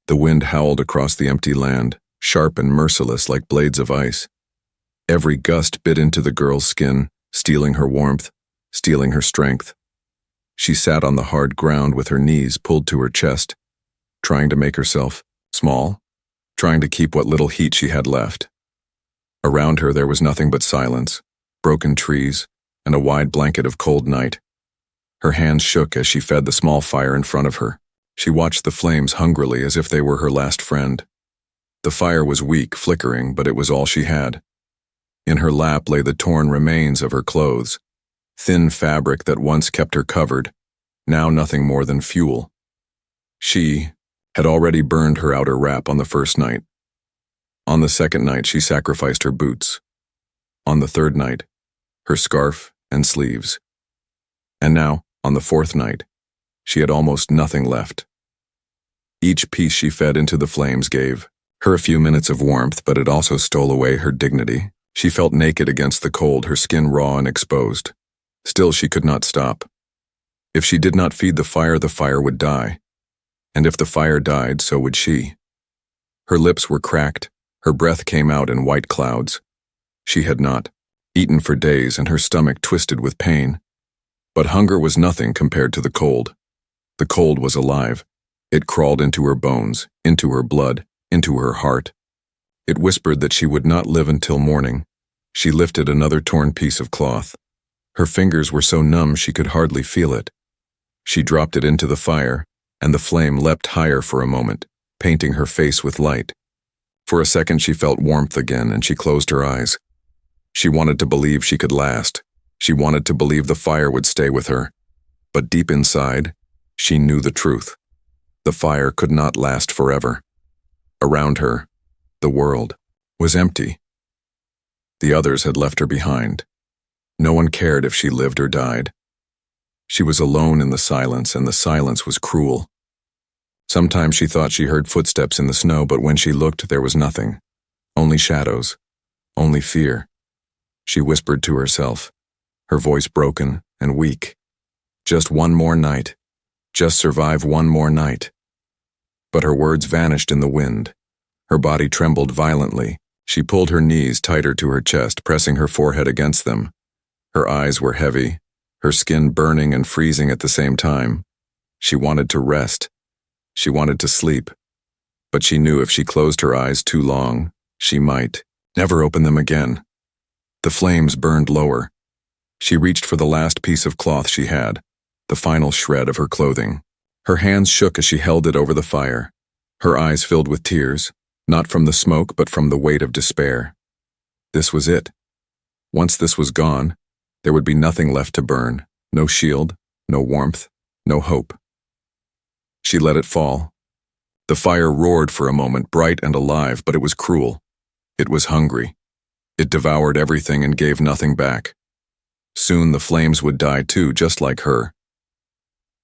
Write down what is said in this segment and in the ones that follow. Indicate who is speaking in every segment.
Speaker 1: The wind howled across the empty land, sharp and merciless like blades of ice. Every gust bit into the girl's skin, stealing her warmth, stealing her strength. She sat on the hard ground with her knees pulled to her chest, trying to make herself small, trying to keep what little heat she had left. Around her there was nothing but silence, broken trees, and a wide blanket of cold night. Her hands shook as she fed the small fire in front of her. She watched the flames hungrily as if they were her last friend. The fire was weak, flickering, but it was all she had. In her lap lay the torn remains of her clothes, thin fabric that once kept her covered, now nothing more than fuel. She had already burned her outer wrap on the first night. On the second night, she sacrificed her boots. On the third night, her scarf and sleeves. And now, on the fourth night, she had almost nothing left. Each piece she fed into the flames gave her a few minutes of warmth, but it also stole away her dignity. She felt naked against the cold, her skin raw and exposed. Still, she could not stop. If she did not feed the fire would die. And if the fire died, so would she. Her lips were cracked, her breath came out in white clouds. She had not eaten for days, and her stomach twisted with pain. But hunger was nothing compared to the cold. The cold was alive. It crawled into her bones, into her blood, into her heart. It whispered that she would not live until morning. She lifted another torn piece of cloth. Her fingers were so numb she could hardly feel it. She dropped it into the fire, and the flame leapt higher for a moment, painting her face with light. For a second she felt warmth again, and she closed her eyes. She wanted to believe she could last. She wanted to believe the fire would stay with her. But deep inside, she knew the truth. The fire could not last forever. Around her, the world was empty. The others had left her behind. No one cared if she lived or died. She was alone in the silence, and the silence was cruel. Sometimes she thought she heard footsteps in the snow, but when she looked, there was nothing. Only shadows. Only fear. She whispered to herself, her voice broken and weak. Just one more night. Just survive one more night. But her words vanished in the wind. Her body trembled violently. She pulled her knees tighter to her chest, pressing her forehead against them. Her eyes were heavy, her skin burning and freezing at the same time. She wanted to rest. She wanted to sleep. But she knew if she closed her eyes too long, she might never open them again. The flames burned lower. She reached for the last piece of cloth she had, the final shred of her clothing. Her hands shook as she held it over the fire. Her eyes filled with tears, not from the smoke but from the weight of despair. This was it. Once this was gone, there would be nothing left to burn, no shield, no warmth, no hope. She let it fall. The fire roared for a moment, bright and alive, but it was cruel. It was hungry. It devoured everything and gave nothing back. Soon the flames would die too, just like her.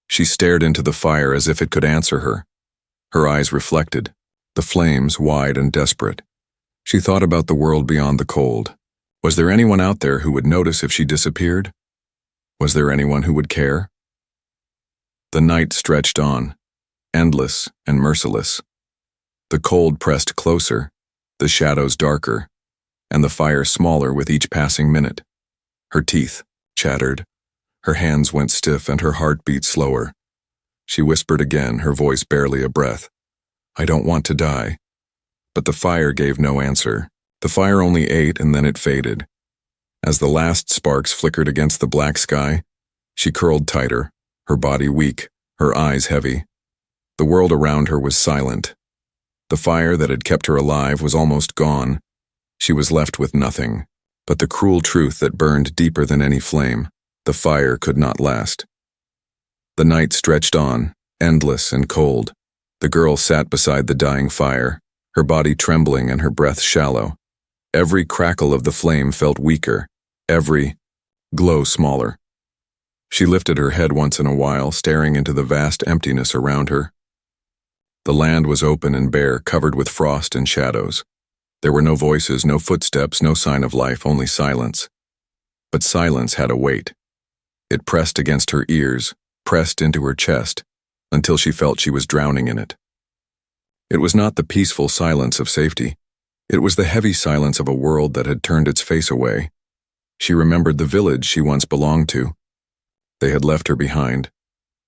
Speaker 1: She stared into the fire as if it could answer her. Her eyes reflected, the flames wide and desperate. She thought about the world beyond the cold. Was there anyone out there who would notice if she disappeared? Was there anyone who would care? The night stretched on, endless and merciless. The cold pressed closer, the shadows darker, and the fire smaller with each passing minute. Her teeth chattered, her hands went stiff, and her heart beat slower. She whispered again, her voice barely a breath. "I don't want to die." But the fire gave no answer. The fire only ate, and then it faded. As the last sparks flickered against the black sky, she curled tighter, her body weak, her eyes heavy. The world around her was silent. The fire that had kept her alive was almost gone. She was left with nothing, but the cruel truth that burned deeper than any flame. The fire could not last. The night stretched on, endless and cold. The girl sat beside the dying fire, her body trembling and her breath shallow. Every crackle of the flame felt weaker, every glow smaller. She lifted her head once in a while, staring into the vast emptiness around her. The land was open and bare, covered with frost and shadows. There were no voices, no footsteps, no sign of life, only silence. But silence had a weight. It pressed against her ears, pressed into her chest, until she felt she was drowning in it. It was not the peaceful silence of safety. It was the heavy silence of a world that had turned its face away. She remembered the village she once belonged to. They had left her behind.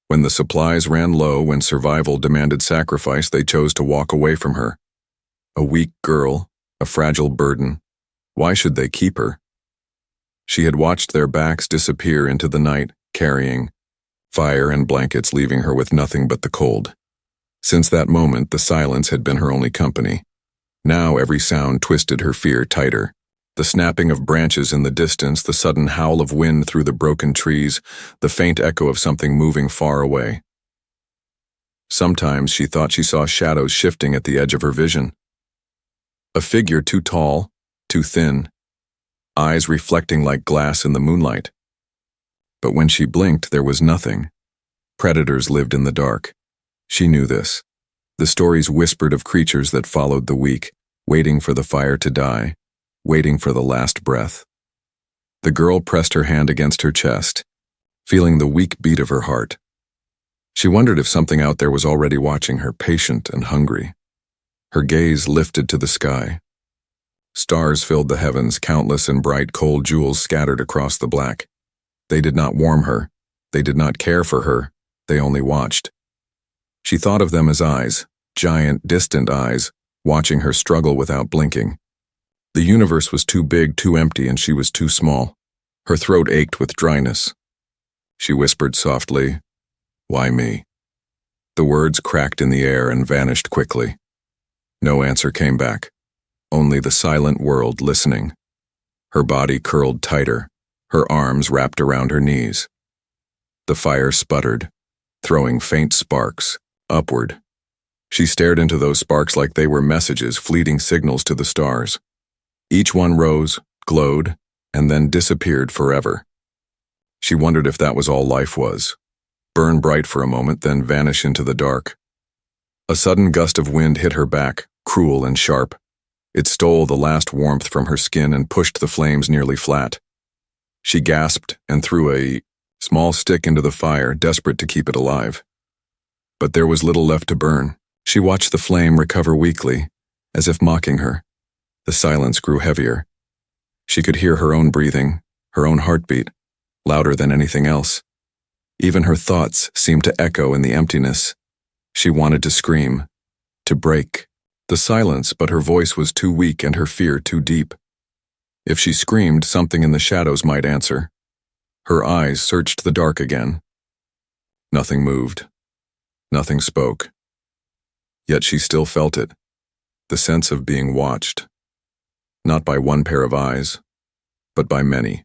Speaker 1: When the supplies ran low, when survival demanded sacrifice, they chose to walk away from her. A weak girl, a fragile burden. Why should they keep her? She had watched their backs disappear into the night, carrying fire and blankets, leaving her with nothing but the cold. Since that moment, the silence had been her only company. Now every sound twisted her fear tighter. The snapping of branches in the distance, the sudden howl of wind through the broken trees, the faint echo of something moving far away. Sometimes she thought she saw shadows shifting at the edge of her vision. A figure too tall, too thin, eyes reflecting like glass in the moonlight. But when she blinked, there was nothing. Predators lived in the dark. She knew this. The stories whispered of creatures that followed the weak, waiting for the fire to die, waiting for the last breath. The girl pressed her hand against her chest, feeling the weak beat of her heart. She wondered if something out there was already watching her, patient and hungry. Her gaze lifted to the sky. Stars filled the heavens, countless and bright, cold jewels scattered across the black. They did not warm her. They did not care for her. They only watched. She thought of them as eyes, giant, distant eyes, watching her struggle without blinking. The universe was too big, too empty, and she was too small. Her throat ached with dryness. She whispered softly, "Why me?" The words cracked in the air and vanished quickly. No answer came back, only the silent world listening. Her body curled tighter, her arms wrapped around her knees. The fire sputtered, throwing faint sparks upward. She stared into those sparks like they were messages, fleeting signals to the stars. Each one rose, glowed, and then disappeared forever. She wondered if that was all life was. Burn bright for a moment, then vanish into the dark. A sudden gust of wind hit her back, cruel and sharp. It stole the last warmth from her skin and pushed the flames nearly flat. She gasped and threw a small stick into the fire, desperate to keep it alive. But there was little left to burn. She watched the flame recover weakly, as if mocking her. The silence grew heavier. She could hear her own breathing, her own heartbeat, louder than anything else. Even her thoughts seemed to echo in the emptiness. She wanted to scream, to break the silence, but her voice was too weak and her fear too deep. If she screamed, something in the shadows might answer. Her eyes searched the dark again. Nothing moved. Nothing spoke. Yet she still felt it, the sense of being watched. Not by one pair of eyes, but by many.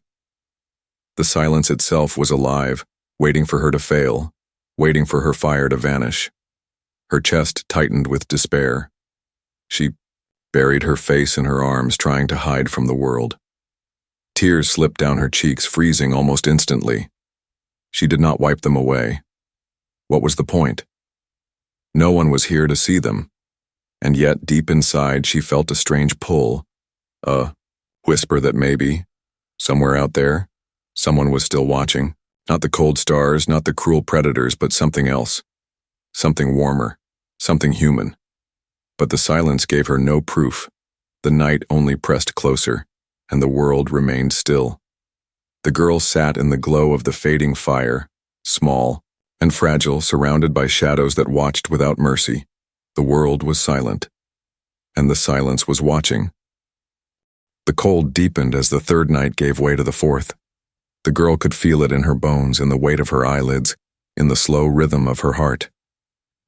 Speaker 1: The silence itself was alive, waiting for her to fail, waiting for her fire to vanish. Her chest tightened with despair. She buried her face in her arms, trying to hide from the world. Tears slipped down her cheeks, freezing almost instantly. She did not wipe them away. What was the point? No one was here to see them, and yet deep inside she felt a strange pull, a whisper that maybe, somewhere out there, someone was still watching. Not the cold stars, not the cruel predators, but something else. Something warmer, something human. But the silence gave her no proof. The night only pressed closer, and the world remained still. The girl sat in the glow of the fading fire, small and fragile, surrounded by shadows that watched without mercy. The world was silent, and the silence was watching. The cold deepened as the third night gave way to the fourth. The girl could feel it in her bones, in the weight of her eyelids, in the slow rhythm of her heart.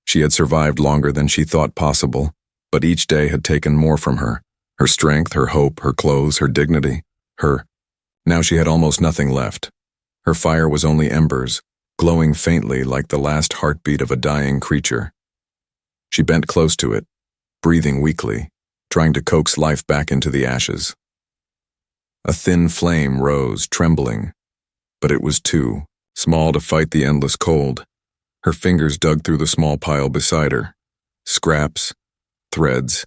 Speaker 1: She had survived longer than she thought possible, but each day had taken more from her. Her strength, her hope, her clothes, her dignity, Now she had almost nothing left. Her fire was only embers, glowing faintly like the last heartbeat of a dying creature. She bent close to it, breathing weakly, trying to coax life back into the ashes. A thin flame rose, trembling, but it was too small to fight the endless cold. Her fingers dug through the small pile beside her. Scraps, threads,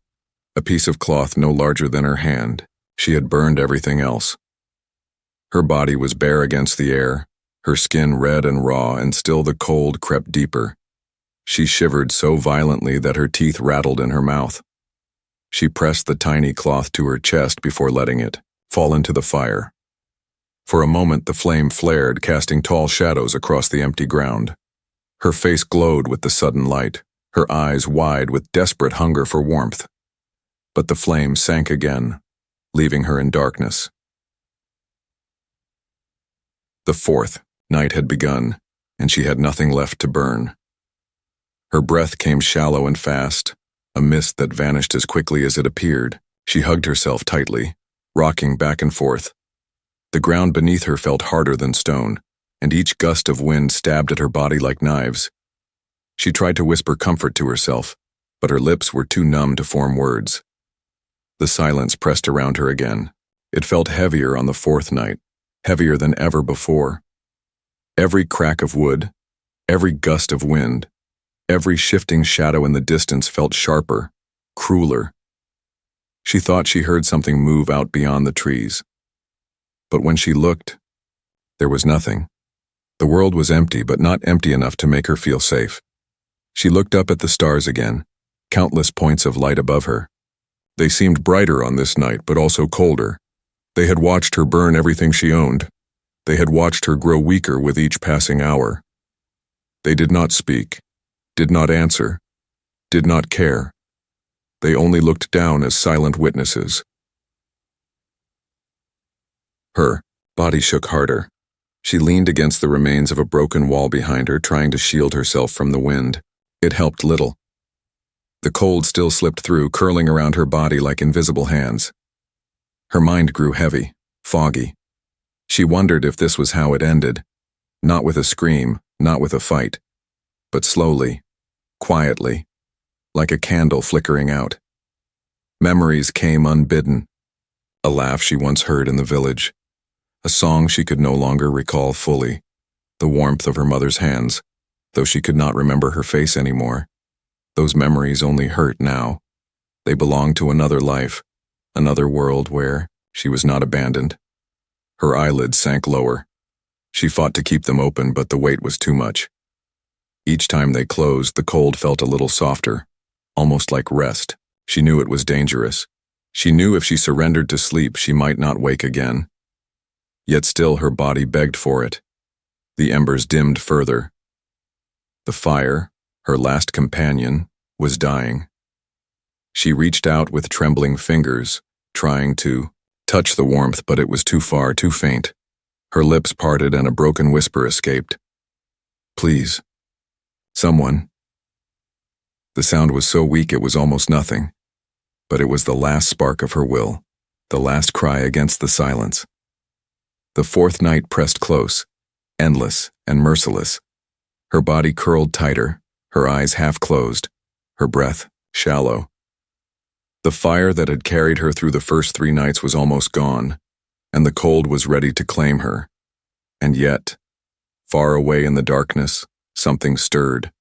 Speaker 1: a piece of cloth no larger than her hand. She had burned everything else. Her body was bare against the air, her skin red and raw, and still the cold crept deeper. She shivered so violently that her teeth rattled in her mouth. She pressed the tiny cloth to her chest before letting it fall into the fire. For a moment the flame flared, casting tall shadows across the empty ground. Her face glowed with the sudden light, her eyes wide with desperate hunger for warmth. But the flame sank again, leaving her in darkness. The fourth night had begun, and she had nothing left to burn. Her breath came shallow and fast, a mist that vanished as quickly as it appeared. She hugged herself tightly, rocking back and forth. The ground beneath her felt harder than stone, and each gust of wind stabbed at her body like knives. She tried to whisper comfort to herself, but her lips were too numb to form words. The silence pressed around her again. It felt heavier on the fourth night, heavier than ever before. Every crack of wood, every gust of wind, every shifting shadow in the distance felt sharper, crueler. She thought she heard something move out beyond the trees. But when she looked, there was nothing. The world was empty, but not empty enough to make her feel safe. She looked up at the stars again, countless points of light above her. They seemed brighter on this night, but also colder. They had watched her burn everything she owned. They had watched her grow weaker with each passing hour. They did not speak, did not answer, did not care. They only looked down as silent witnesses. Her body shook harder. She leaned against the remains of a broken wall behind her, trying to shield herself from the wind. It helped little. The cold still slipped through, curling around her body like invisible hands. Her mind grew heavy, foggy. She wondered if this was how it ended. Not with a scream, not with a fight, but slowly, quietly, like a candle flickering out. Memories came unbidden. A laugh she once heard in the village. A song she could no longer recall fully. The warmth of her mother's hands, though she could not remember her face anymore. Those memories only hurt now. They belonged to another life, another world where she was not abandoned. Her eyelids sank lower. She fought to keep them open, but the weight was too much. Each time they closed, the cold felt a little softer, almost like rest. She knew it was dangerous. She knew if she surrendered to sleep, she might not wake again. Yet still her body begged for it. The embers dimmed further. The fire, her last companion, was dying. She reached out with trembling fingers, trying to touch the warmth, but it was too far, too faint. Her lips parted and a broken whisper escaped. "Please. Someone." The sound was so weak it was almost nothing, but it was the last spark of her will, the last cry against the silence. The fourth night pressed close, endless and merciless. Her body curled tighter, her eyes half closed, her breath shallow. The fire that had carried her through the first 3 nights was almost gone, and the cold was ready to claim her. And yet, far away in the darkness, something stirred.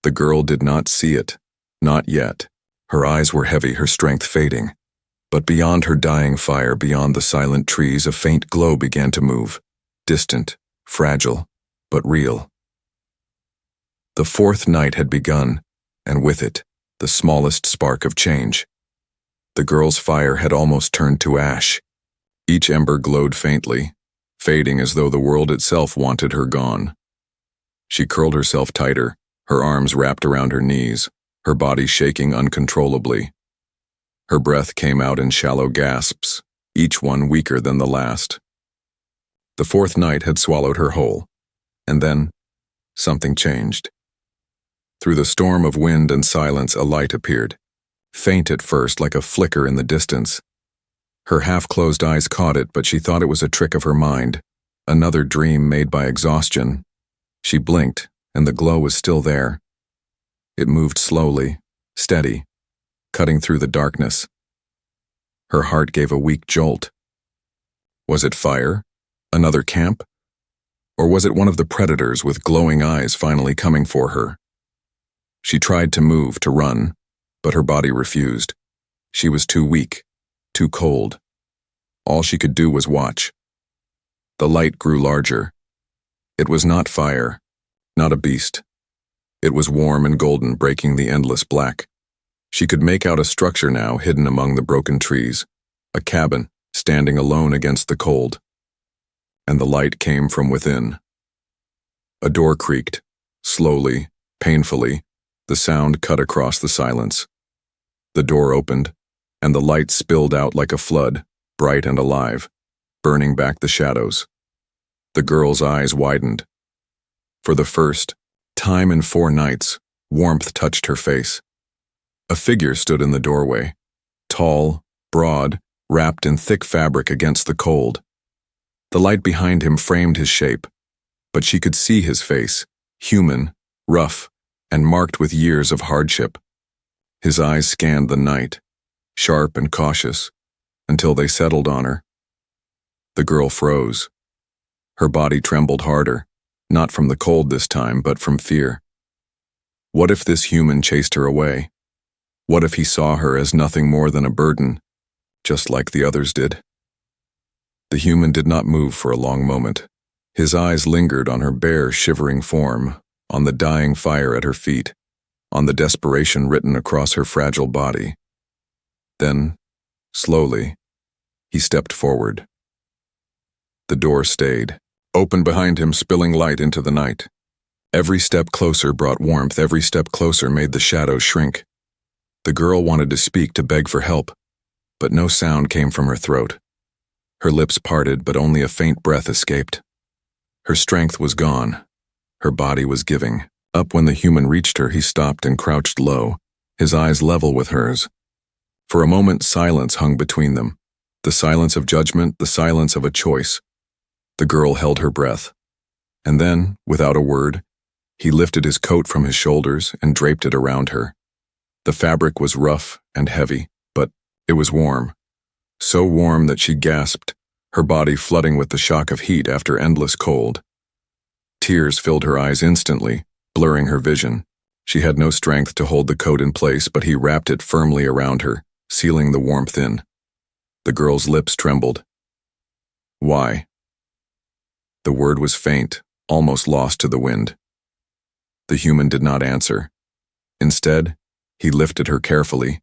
Speaker 1: The girl did not see it, not yet. Her eyes were heavy, her strength fading. But beyond her dying fire, beyond the silent trees, a faint glow began to move, distant, fragile, but real. The fourth night had begun, and with it, the smallest spark of change. The girl's fire had almost turned to ash. Each ember glowed faintly, fading as though the world itself wanted her gone. She curled herself tighter, her arms wrapped around her knees, her body shaking uncontrollably. Her breath came out in shallow gasps, each one weaker than the last. The fourth night had swallowed her whole, and then something changed. Through the storm of wind and silence, a light appeared, faint at first like a flicker in the distance. Her half-closed eyes caught it, but she thought it was a trick of her mind, another dream made by exhaustion. She blinked, and the glow was still there. It moved slowly, steady, cutting through the darkness. Her heart gave a weak jolt. Was it fire? Another camp? Or was it one of the predators with glowing eyes finally coming for her? She tried to move, to run, but her body refused. She was too weak, too cold. All she could do was watch. The light grew larger. It was not fire, not a beast. It was warm and golden, breaking the endless black. She could make out a structure now hidden among the broken trees, a cabin standing alone against the cold. And the light came from within. A door creaked, slowly, painfully, the sound cut across the silence. The door opened, and the light spilled out like a flood, bright and alive, burning back the shadows. The girl's eyes widened. For the first time in 4 nights, warmth touched her face. A figure stood in the doorway, tall, broad, wrapped in thick fabric against the cold. The light behind him framed his shape, but she could see his face, human, rough, and marked with years of hardship. His eyes scanned the night, sharp and cautious, until they settled on her. The girl froze. Her body trembled harder, not from the cold this time, but from fear. What if this human chased her away? What if he saw her as nothing more than a burden, just like the others did? The human did not move for a long moment. His eyes lingered on her bare, shivering form, on the dying fire at her feet, on the desperation written across her fragile body. Then, slowly, he stepped forward. The door stayed, open behind him, spilling light into the night. Every step closer brought warmth, every step closer made the shadows shrink. The girl wanted to speak, to beg for help, but no sound came from her throat. Her lips parted, but only a faint breath escaped. Her strength was gone. Her body was giving up. When the human reached her, he stopped and crouched low, his eyes level with hers. For a moment, silence hung between them, the silence of judgment, the silence of a choice. The girl held her breath. And then, without a word, he lifted his coat from his shoulders and draped it around her. The fabric was rough and heavy, but it was warm. So warm that she gasped, her body flooding with the shock of heat after endless cold. Tears filled her eyes instantly, blurring her vision. She had no strength to hold the coat in place, but he wrapped it firmly around her, sealing the warmth in. The girl's lips trembled. Why? The word was faint, almost lost to the wind. The human did not answer. Instead, he lifted her carefully,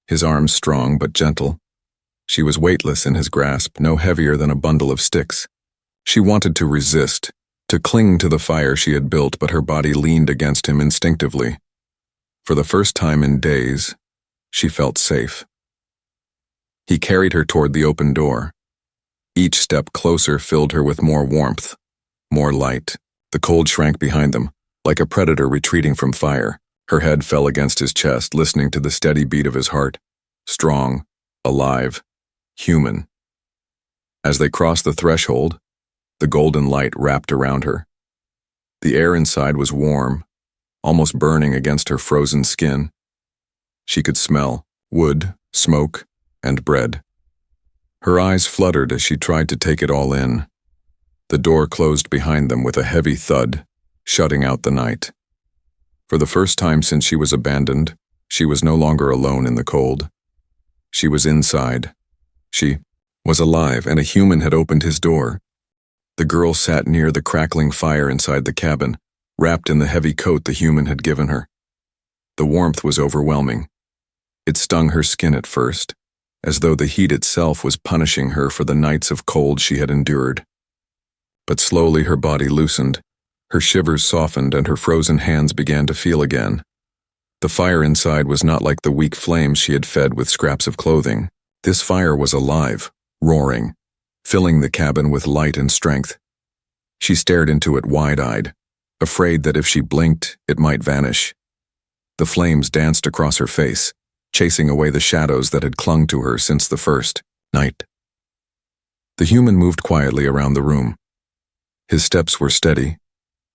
Speaker 1: his arms strong but gentle. She was weightless in his grasp, no heavier than a bundle of sticks. She wanted to resist, to cling to the fire she had built, but her body leaned against him instinctively. For the first time in days, she felt safe. He carried her toward the open door. Each step closer filled her with more warmth, more light. The cold shrank behind them, like a predator retreating from fire. Her head fell against his chest, listening to the steady beat of his heart. Strong, alive, human. As they crossed the threshold, the golden light wrapped around her. The air inside was warm, almost burning against her frozen skin. She could smell wood, smoke, and bread. Her eyes fluttered as she tried to take it all in. The door closed behind them with a heavy thud, shutting out the night. For the first time since she was abandoned, she was no longer alone in the cold. She was inside. She was alive, and a human had opened his door. The girl sat near the crackling fire inside the cabin, wrapped in the heavy coat the human had given her. The warmth was overwhelming. It stung her skin at first, as though the heat itself was punishing her for the nights of cold she had endured. But slowly her body loosened, her shivers softened, and her frozen hands began to feel again. The fire inside was not like the weak flames she had fed with scraps of clothing. This fire was alive, roaring, filling the cabin with light and strength. She stared into it wide-eyed, afraid that if she blinked, it might vanish. The flames danced across her face, chasing away the shadows that had clung to her since the first night. The human moved quietly around the room. His steps were steady,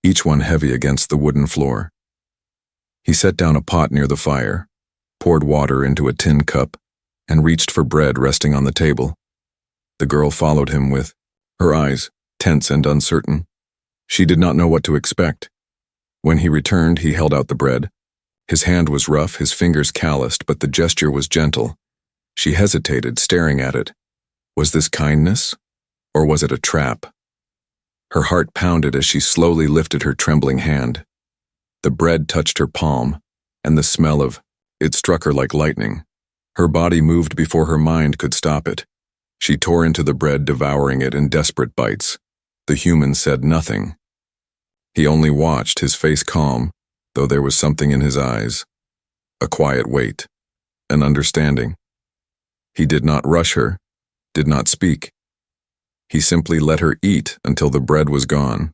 Speaker 1: each one heavy against the wooden floor. He set down a pot near the fire, poured water into a tin cup, and reached for bread resting on the table. The girl followed him with her eyes tense and uncertain. She did not know what to expect. When he returned, he held out the bread. His hand was rough, his fingers calloused, but the gesture was gentle. She hesitated, staring at it. Was this kindness, or was it a trap? Her heart pounded as she slowly lifted her trembling hand. The bread touched her palm, and the smell of it struck her like lightning. Her body moved before her mind could stop it. She tore into the bread, devouring it in desperate bites. The human said nothing. He only watched, his face calm, though there was something in his eyes. A quiet weight, an understanding. He did not rush her, did not speak. He simply let her eat until the bread was gone.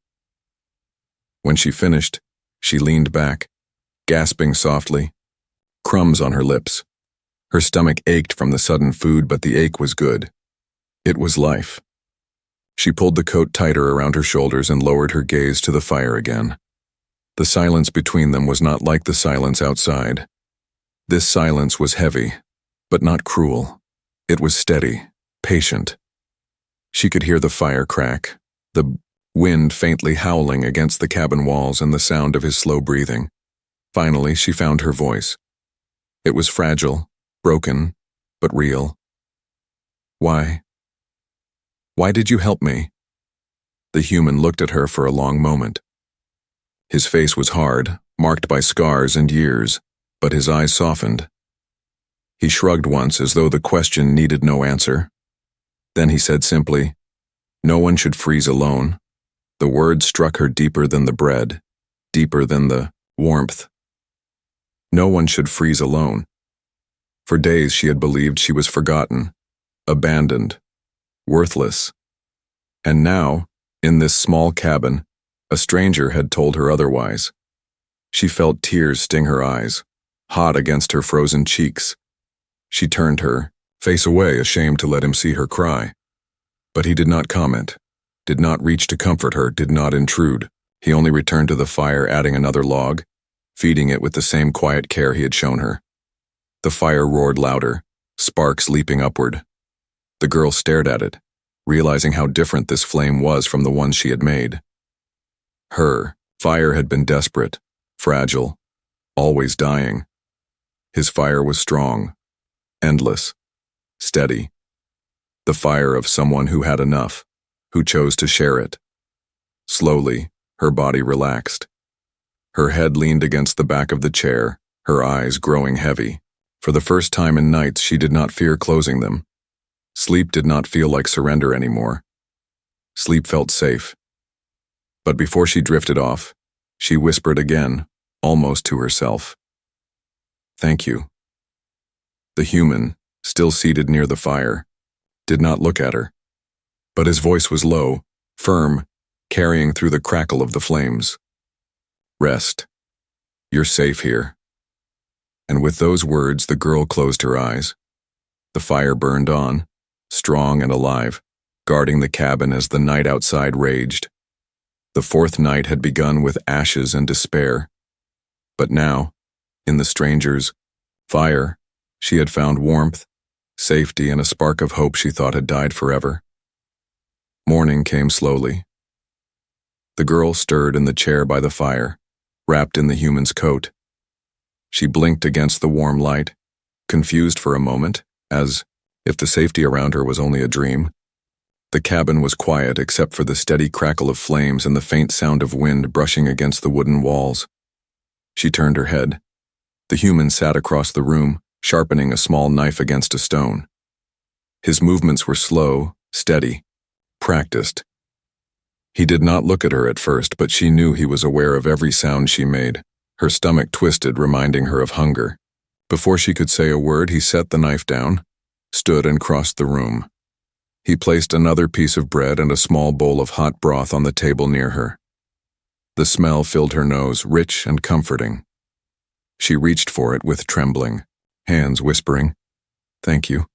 Speaker 1: When she finished, she leaned back, gasping softly, crumbs on her lips. Her stomach ached from the sudden food, but the ache was good. It was life. She pulled the coat tighter around her shoulders and lowered her gaze to the fire again. The silence between them was not like the silence outside. This silence was heavy, but not cruel. It was steady, patient. She could hear the fire crack, the wind faintly howling against the cabin walls, and the sound of his slow breathing. Finally, she found her voice. It was fragile, broken, but real. Why? Why did you help me? The human looked at her for a long moment. His face was hard, marked by scars and years, but his eyes softened. He shrugged once as though the question needed no answer. Then he said simply, "No one should freeze alone." The word struck her deeper than the bread, deeper than the warmth. No one should freeze alone. For days she had believed she was forgotten, abandoned, worthless. And now, in this small cabin, a stranger had told her otherwise. She felt tears sting her eyes, hot against her frozen cheeks. She turned her face away, ashamed to let him see her cry. But he did not comment, did not reach to comfort her, did not intrude. He only returned to the fire, adding another log, feeding it with the same quiet care he had shown her. The fire roared louder, sparks leaping upward. The girl stared at it, realizing how different this flame was from the one she had made. Her fire had been desperate, fragile, always dying. His fire was strong, endless, steady. The fire of someone who had enough, who chose to share it. Slowly, her body relaxed. Her head leaned against the back of the chair, her eyes growing heavy. For the first time in nights, she did not fear closing them. Sleep did not feel like surrender anymore. Sleep felt safe. But before she drifted off, she whispered again, almost to herself, "Thank you." The human, still seated near the fire, did not look at her. But his voice was low, firm, carrying through the crackle of the flames. "Rest. You're safe here." And with those words, the girl closed her eyes. The fire burned on, strong and alive, guarding the cabin as the night outside raged. The fourth night had begun with ashes and despair. But now, in the stranger's fire, she had found warmth, safety, and a spark of hope she thought had died forever. Morning came slowly. The girl stirred in the chair by the fire, wrapped in the human's coat. She blinked against the warm light, confused for a moment, as if the safety around her was only a dream. The cabin was quiet except for the steady crackle of flames and the faint sound of wind brushing against the wooden walls. She turned her head. The human sat across the room, sharpening a small knife against a stone. His movements were slow, steady, practiced. He did not look at her at first, but she knew he was aware of every sound she made. Her stomach twisted, reminding her of hunger. Before she could say a word, he set the knife down, stood and crossed the room. He placed another piece of bread and a small bowl of hot broth on the table near her. The smell filled her nose, rich and comforting. She reached for it with trembling, hands whispering, "Thank you."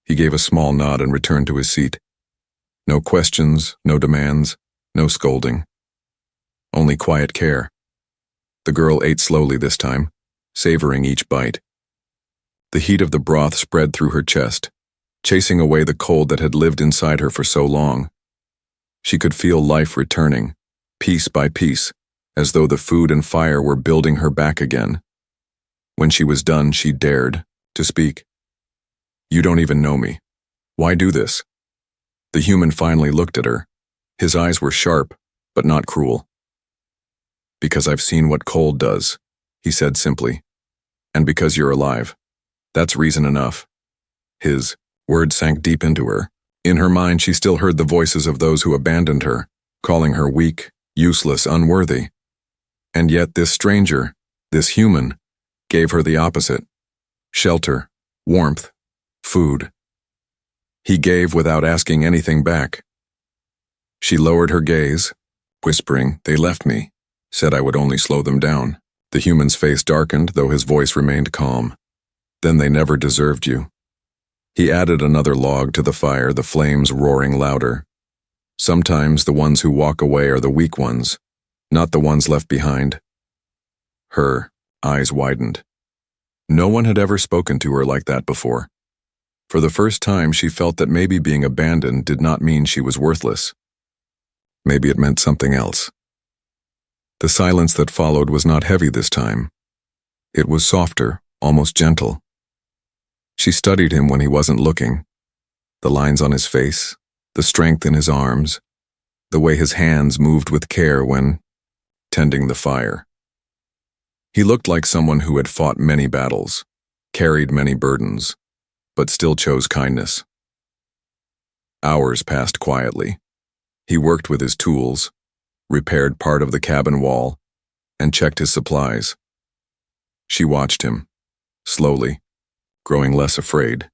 Speaker 1: He gave a small nod and returned to his seat. No questions, no demands, no scolding. Only quiet care. The girl ate slowly this time, savoring each bite. The heat of the broth spread through her chest, chasing away the cold that had lived inside her for so long. She could feel life returning, piece by piece, as though the food and fire were building her back again. When she was done, she dared to speak. "You don't even know me. Why do this?" The human finally looked at her. His eyes were sharp, but not cruel. Because I've seen what cold does, he said simply. And because you're alive. That's reason enough. His words sank deep into her. In her mind, she still heard the voices of those who abandoned her, calling her weak, useless, unworthy. And yet this stranger, this human, gave her the opposite. Shelter, warmth, food. He gave without asking anything back. She lowered her gaze, whispering, "They left me, said I would only slow them down." The human's face darkened, though his voice remained calm. "Then they never deserved you." He added another log to the fire, the flames roaring louder. "Sometimes the ones who walk away are the weak ones, not the ones left behind." Her eyes widened. No one had ever spoken to her like that before. For the first time, she felt that maybe being abandoned did not mean she was worthless. Maybe it meant something else. The silence that followed was not heavy this time. It was softer, almost gentle. She studied him when he wasn't looking. The lines on his face, the strength in his arms, the way his hands moved with care when tending the fire. He looked like someone who had fought many battles, carried many burdens, but still chose kindness. Hours passed quietly. He worked with his tools, repaired part of the cabin wall, and checked his supplies. She watched him, slowly, growing less afraid.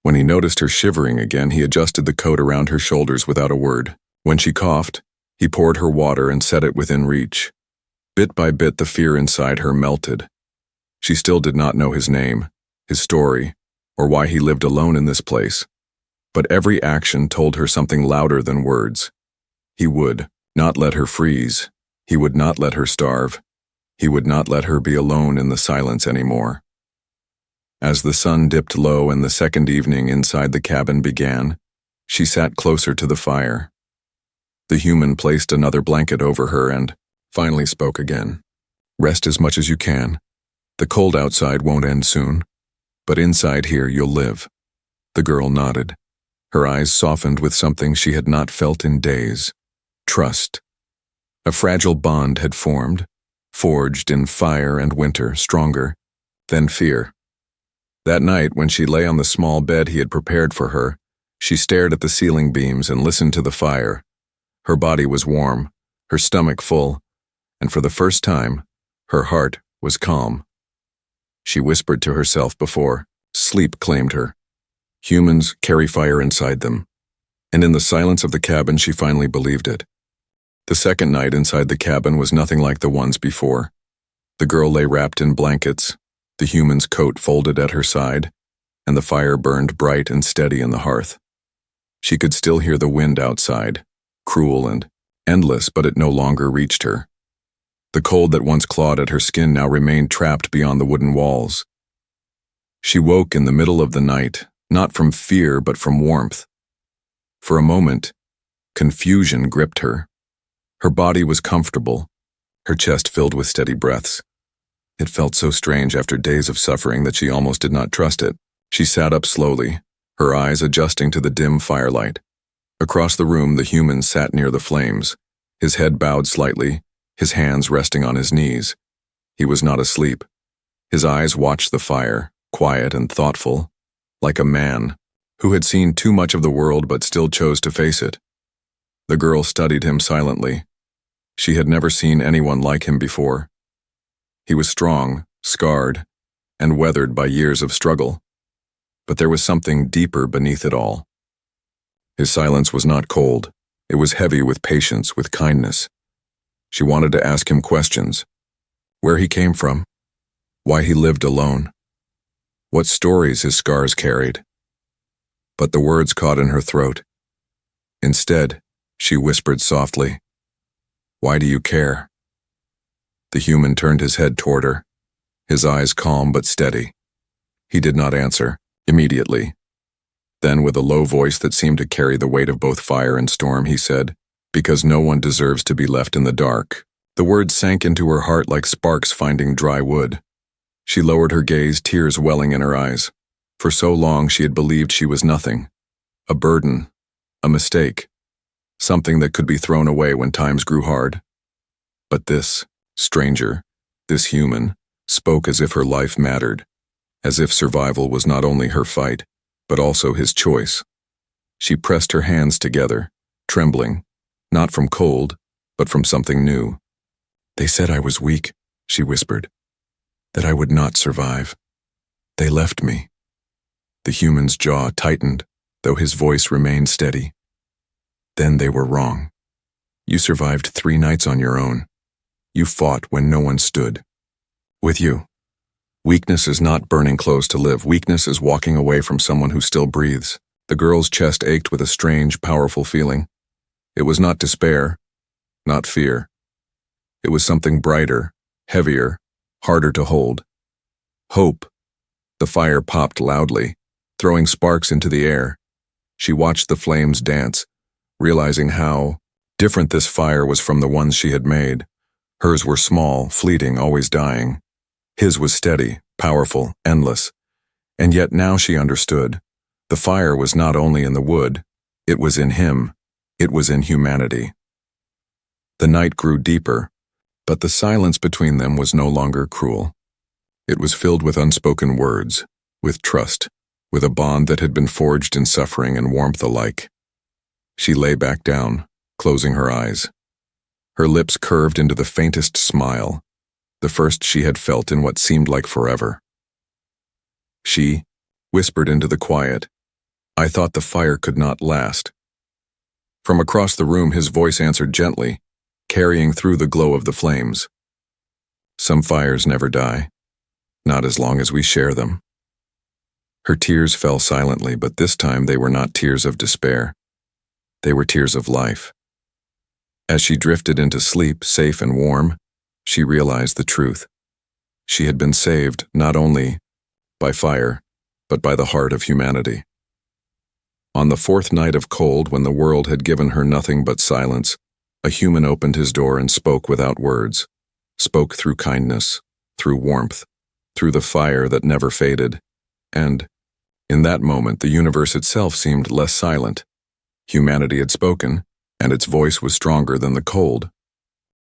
Speaker 1: When he noticed her shivering again, he adjusted the coat around her shoulders without a word. When she coughed, he poured her water and set it within reach. Bit by bit, the fear inside her melted. She still did not know his name, his story, or why he lived alone in this place. But every action told her something louder than words. He would not let her freeze. He would not let her starve. He would not let her be alone in the silence anymore. As the sun dipped low and the second evening inside the cabin began, she sat closer to the fire. The human placed another blanket over her and finally spoke again. "Rest as much as you can. The cold outside won't end soon, but inside here you'll live." The girl nodded. Her eyes softened with something she had not felt in days. Trust. A fragile bond had formed, forged in fire and winter, stronger than fear. That night, when she lay on the small bed he had prepared for her, she stared at the ceiling beams and listened to the fire. Her body was warm, her stomach full, and for the first time, her heart was calm. She whispered to herself before sleep claimed her. Humans carry fire inside them, and in the silence of the cabin she finally believed it. The second night inside the cabin was nothing like the ones before. The girl lay wrapped in blankets, the human's coat folded at her side, and the fire burned bright and steady in the hearth. She could still hear the wind outside, cruel and endless, but it no longer reached her. The cold that once clawed at her skin now remained trapped beyond the wooden walls. She woke in the middle of the night, not from fear but from warmth. For a moment, confusion gripped her. Her body was comfortable, her chest filled with steady breaths. It felt so strange after days of suffering that she almost did not trust it. She sat up slowly, her eyes adjusting to the dim firelight. Across the room, the human sat near the flames, his head bowed slightly, his hands resting on his knees. He was not asleep. His eyes watched the fire, quiet and thoughtful, like a man who had seen too much of the world but still chose to face it. The girl studied him silently. She had never seen anyone like him before. He was strong, scarred, and weathered by years of struggle. But there was something deeper beneath it all. His silence was not cold. It was heavy with patience, with kindness. She wanted to ask him questions. Where he came from, why he lived alone, what stories his scars carried. But the words caught in her throat. Instead, she whispered softly, "Why do you care?" The human turned his head toward her, his eyes calm but steady. He did not answer, immediately. Then, with a low voice that seemed to carry the weight of both fire and storm, he said, "Because no one deserves to be left in the dark." The words sank into her heart like sparks finding dry wood. She lowered her gaze, tears welling in her eyes. For so long she had believed she was nothing. A burden, a mistake, something that could be thrown away when times grew hard. But this Stranger, this human, spoke as if her life mattered, as if survival was not only her fight, but also his choice. She pressed her hands together, trembling, not from cold, but from something new. "They said I was weak," she whispered, "that I would not survive. They left me." The human's jaw tightened, though his voice remained steady. "Then they were wrong. You survived 3 nights on your own. You fought when no one stood with you. Weakness is not burning clothes to live. Weakness is walking away from someone who still breathes." The girl's chest ached with a strange, powerful feeling. It was not despair, not fear. It was something brighter, heavier, harder to hold. Hope. The fire popped loudly, throwing sparks into the air. She watched the flames dance, realizing how different this fire was from the ones she had made. Hers were small, fleeting, always dying. His was steady, powerful, endless. And yet now she understood. The fire was not only in the wood, it was in him. It was in humanity. The night grew deeper, but the silence between them was no longer cruel. It was filled with unspoken words, with trust, with a bond that had been forged in suffering and warmth alike. She lay back down, closing her eyes. Her lips curved into the faintest smile, the first she had felt in what seemed like forever. She whispered into the quiet, "I thought the fire could not last." From across the room his voice answered gently, carrying through the glow of the flames. "Some fires never die, not as long as we share them." Her tears fell silently, but this time they were not tears of despair. They were tears of life. As she drifted into sleep, safe and warm, she realized the truth. She had been saved not only by fire, but by the heart of humanity. On the 4th night of cold, when the world had given her nothing but silence, a human opened his door and spoke without words, spoke through kindness, through warmth, through the fire that never faded, and, in that moment, the universe itself seemed less silent. Humanity had spoken, and its voice was stronger than the cold,